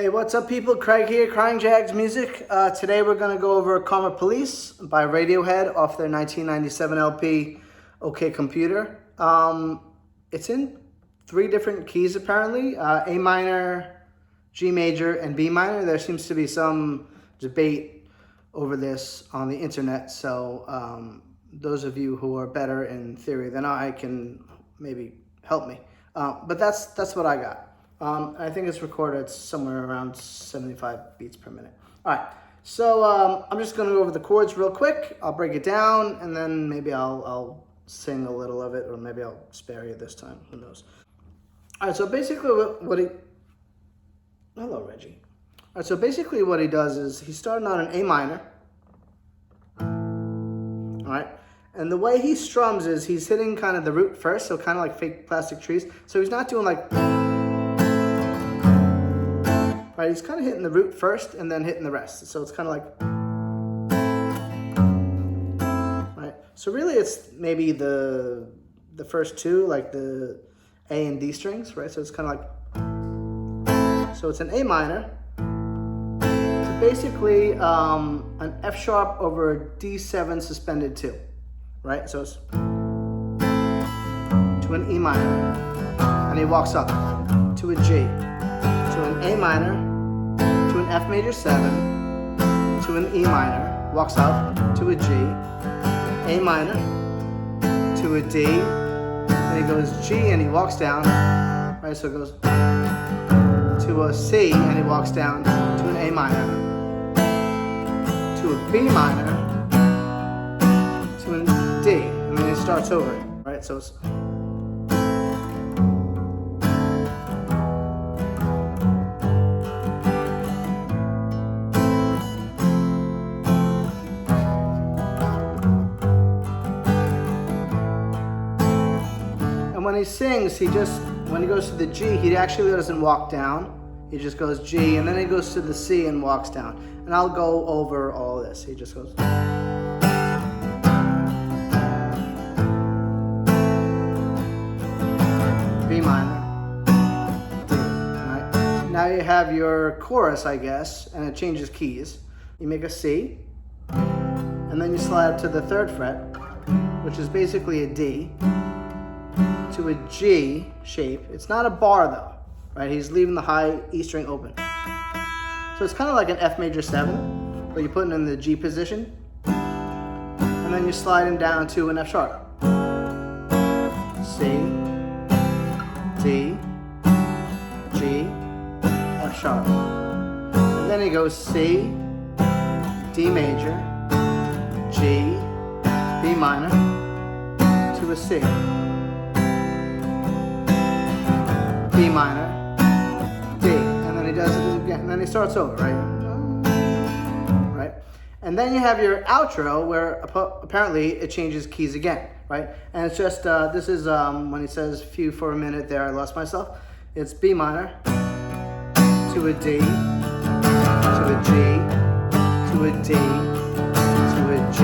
Hey, what's up people? Craig here, Crying Jaggs Music. Today we're going to go over Karma Police by Radiohead off their 1997 LP, OK Computer. It's in 3 different keys apparently, A minor, G major, and B minor. There seems to be some debate over this on the internet, so those of you who are better in theory than I can maybe help me. But that's what I got. I think it's recorded somewhere around 75 beats per minute. All right, so I'm just going to go over the chords real quick. I'll break it down, and then maybe I'll sing a little of it, or maybe I'll spare you this time. Who knows? All right, so basically hello, Reggie. All right, so basically what he does is he's starting on an A minor. All right, and the way he strums is he's hitting kind of the root first, so kind of like fake plastic trees. So he's not doing like... Right, he's kind of hitting the root first and then hitting the rest. So it's kind of like, right? So really it's maybe the first 2, like the A and D strings, right? So it's kind of like, so it's an A minor. So basically an F sharp over a D7 suspended 2, right? So it's to an E minor, and he walks up to a G, to an A minor, to an F major 7, to an E minor, walks up to a G, A minor, to a D, then he goes G and he walks down, right, so it goes to a C and he walks down to an A minor, to a B minor, to a D, and then it starts over, right, so it's... When he sings, when he goes to the G, he actually doesn't walk down. He just goes G, and then he goes to the C and walks down. And I'll go over all this. He just goes... B minor, D, right? Now you have your chorus, I guess, and it changes keys. You make a C, and then you slide to the 3rd fret, which is basically a D, to a G shape. It's not a bar though, right? He's leaving the high E string open. So it's kind of like an F major 7, but you're putting it in the G position. And then you're sliding down to an F sharp. C, D, G, F sharp. And then he goes C, D major, G, B minor, to a C. B minor, D, and then he does it again, and then he starts over, right? Right? And then you have your outro where apparently it changes keys again, right? And it's just, this is when he says few for a minute there, I lost myself. It's B minor, to a D, to a G, to a D, to a G,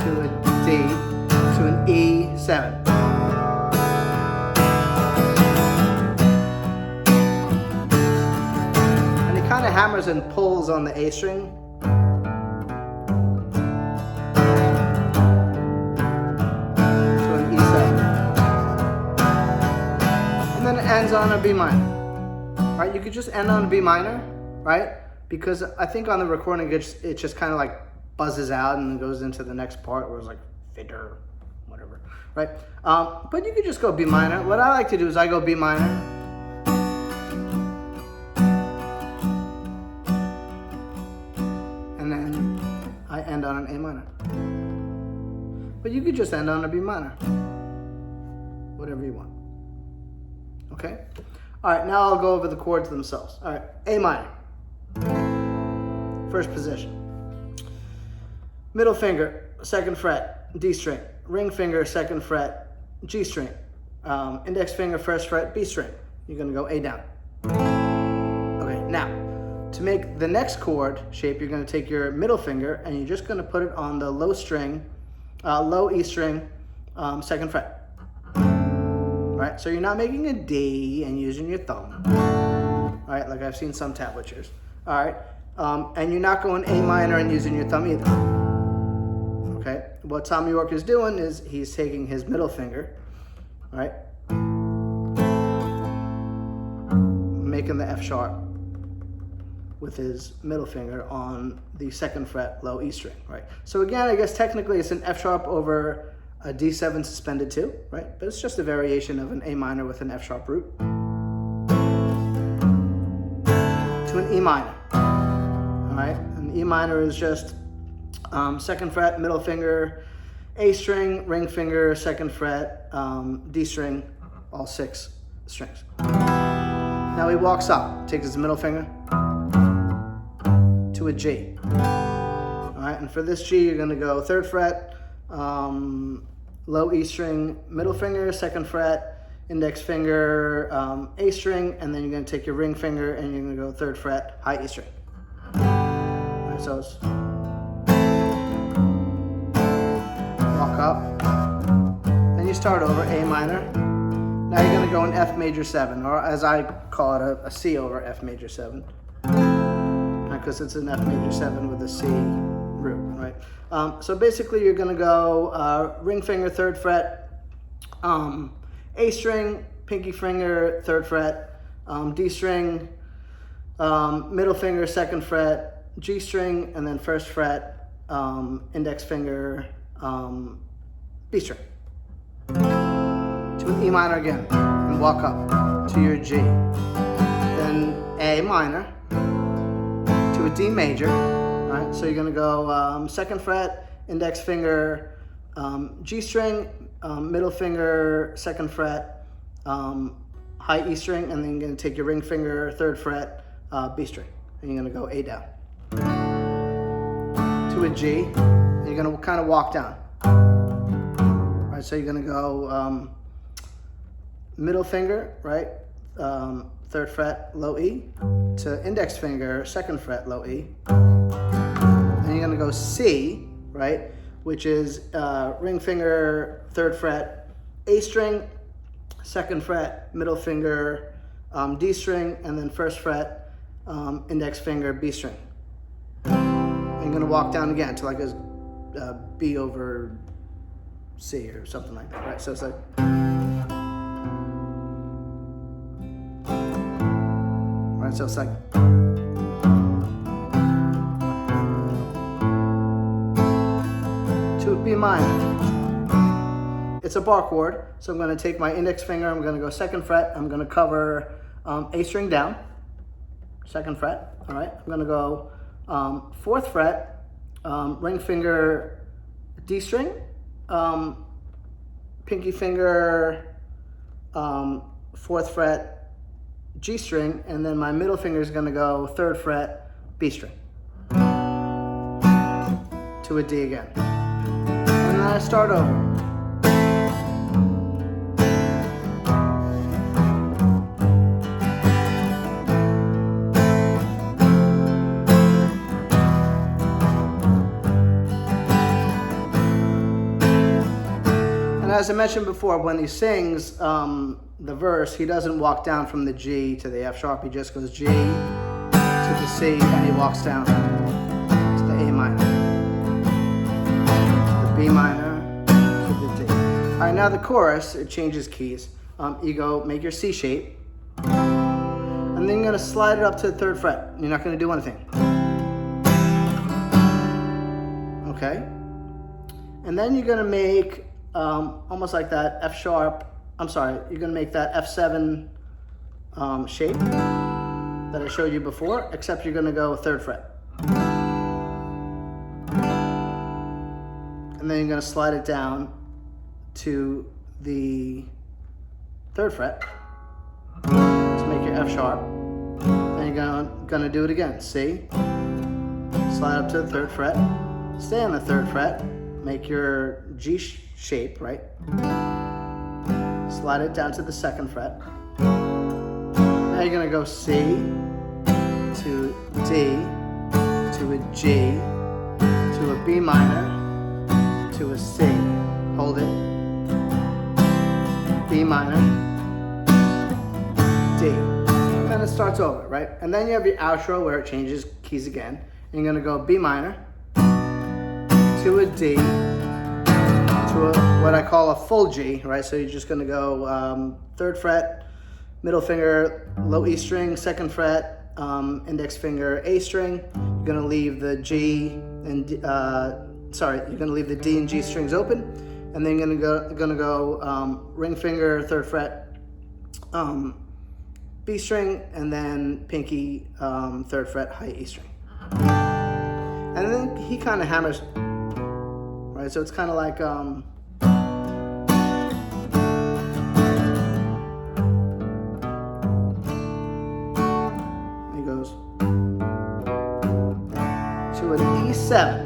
to a D, to an E7. Kind of hammers and pulls on the A string. To an E7. And then it ends on a B minor. Right? You could just end on a B minor, right? Because I think on the recording it just kind of like buzzes out and goes into the next part where it's like fiddle, whatever, right? But you could just go B minor. What I like to do is I go B minor. And then I end on an A minor. But you could just end on a B minor. Whatever you want. Okay? Alright, now I'll go over the chords themselves. Alright, A minor. First position. Middle finger, 2nd fret, D string. Ring finger, 2nd fret, G string. Index finger, 1st fret, B string. You're going to go A down. Okay, now. To make the next chord shape, you're going to take your middle finger and you're just going to put it on the low string, low E string, 2nd fret. Right? So you're not making a D and using your thumb. all right, like I've seen some tablatures, all right? And you're not going A minor and using your thumb either, okay? What Tom York is doing is he's taking his middle finger, all right, making the F sharp with his middle finger on the 2nd fret low E string, right? So again, I guess technically it's an F sharp over a D7 suspended 2, right? But it's just a variation of an A minor with an F sharp root to an E minor, all right? An E minor is just 2nd fret, middle finger, A string, ring finger, 2nd fret, D string, all 6 strings. Now he walks up, takes his middle finger to a G. All right, and for this G, you're gonna go 3rd fret, low E string, middle finger, 2nd fret, index finger, A string, and then you're gonna take your ring finger and you're gonna go 3rd fret, high E string. All right, so it's walk up, then you start over A minor. Now you're gonna go in F major 7, or as I call it, a C over F major 7, because it's an F major 7 with a C root, right? So basically you're gonna go ring finger, 3rd fret, A string, pinky finger, 3rd fret, D string, middle finger, 2nd fret, G string, and then 1st fret, index finger, B string. To an E minor again, and walk up to your G. Then A minor to a D major, all right? So you're gonna go 2nd fret, index finger, G string, middle finger, 2nd fret, high E string, and then you're gonna take your ring finger, 3rd fret, B string, and you're gonna go A down. To a G, and you're gonna kind of walk down. All right, so you're gonna go middle finger, right, 3rd fret, low E, to index finger, 2nd fret, low E. Then you're gonna go C, right, which is ring finger, 3rd fret, A string, 2nd fret, middle finger, D string, and then 1st fret, index finger, B string. And you're gonna walk down again to like a B over C or something like that, right? So it's like, right, so it's like, to a B minor. It's a bar chord, so I'm gonna take my index finger, I'm gonna go 2nd fret, I'm gonna cover A string down, 2nd fret, all right? I'm gonna go 4th fret, ring finger, D string, pinky finger, 4th fret, G string, and then my middle finger is gonna go 3rd fret, B string. To a D again. And then I start over. As I mentioned before, when he sings the verse, he doesn't walk down from the G to the F sharp. He just goes G to the C, and he walks down to the A minor, the B minor, to the D. All right, now the chorus, it changes keys. You go make your C shape, and then you're gonna slide it up to the 3rd fret. You're not gonna do anything. Okay? And then you're gonna make almost like that F sharp, you're gonna make that F7 shape that I showed you before, except you're gonna go 3rd fret. And then you're gonna slide it down to the 3rd fret to make your F sharp. Then you're gonna do it again, C, slide up to the 3rd fret, stay on the 3rd fret, make your G shape, right? Slide it down to the 2nd fret. Now you're gonna go C to D to a G to a B minor to a C. Hold it. B minor, D. then it starts over, right? And then you have your outro where it changes keys again. And you're gonna go B minor to a D to what I call a full G, right? So you're just gonna go 3rd fret, middle finger, low E string, 2nd fret, index finger, A string. You're gonna leave the G and you're gonna leave the D and G strings open, and then you're gonna go ring finger, 3rd fret, B string, and then pinky, 3rd fret, high E string. And then he kind of hammers, right? So it's kind of like he goes to an E7.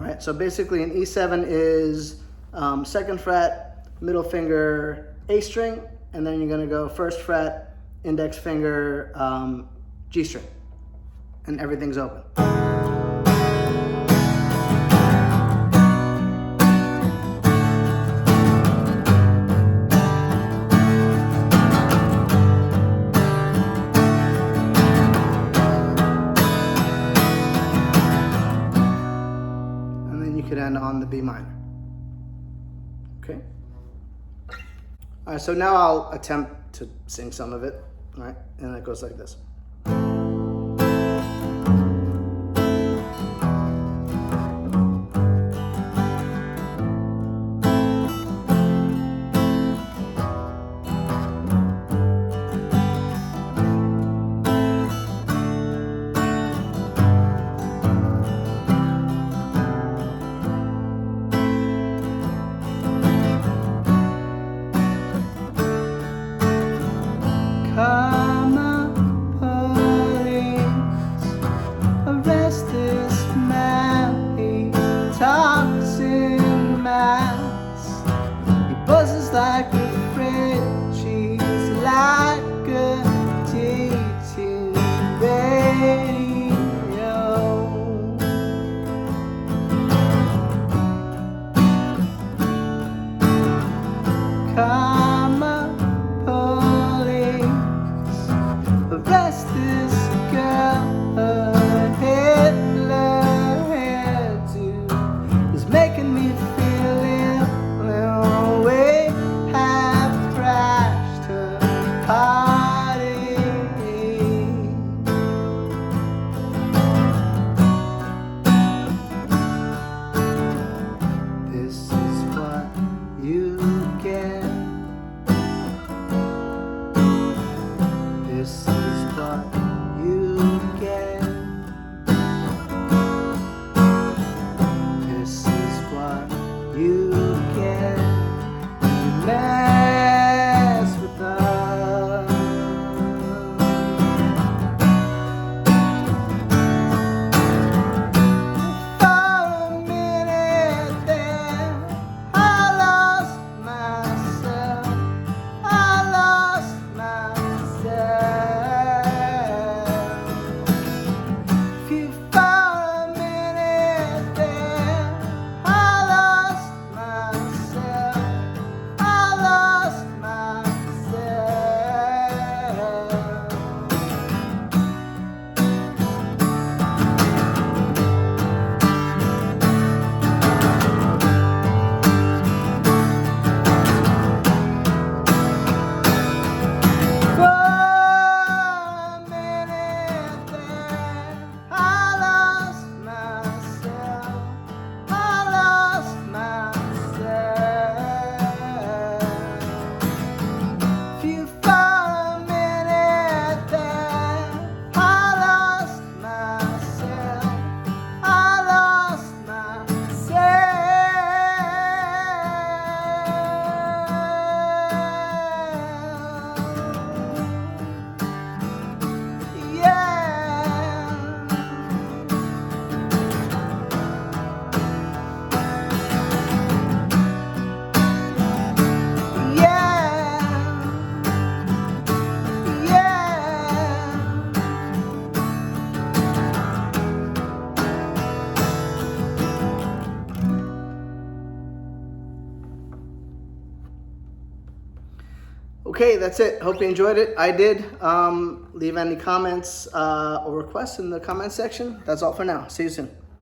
Right? So basically an E7 is 2nd fret, middle finger, A string, and then you're gonna go 1st fret, index finger, G string, and everything's open. And then you could end on the B minor. Okay? All right, so now I'll attempt to sing some of it, all right? And it goes like this. Come up Okay, that's it. Hope you enjoyed it. I did. Leave any comments or requests in the comment section. That's all for now. See you soon.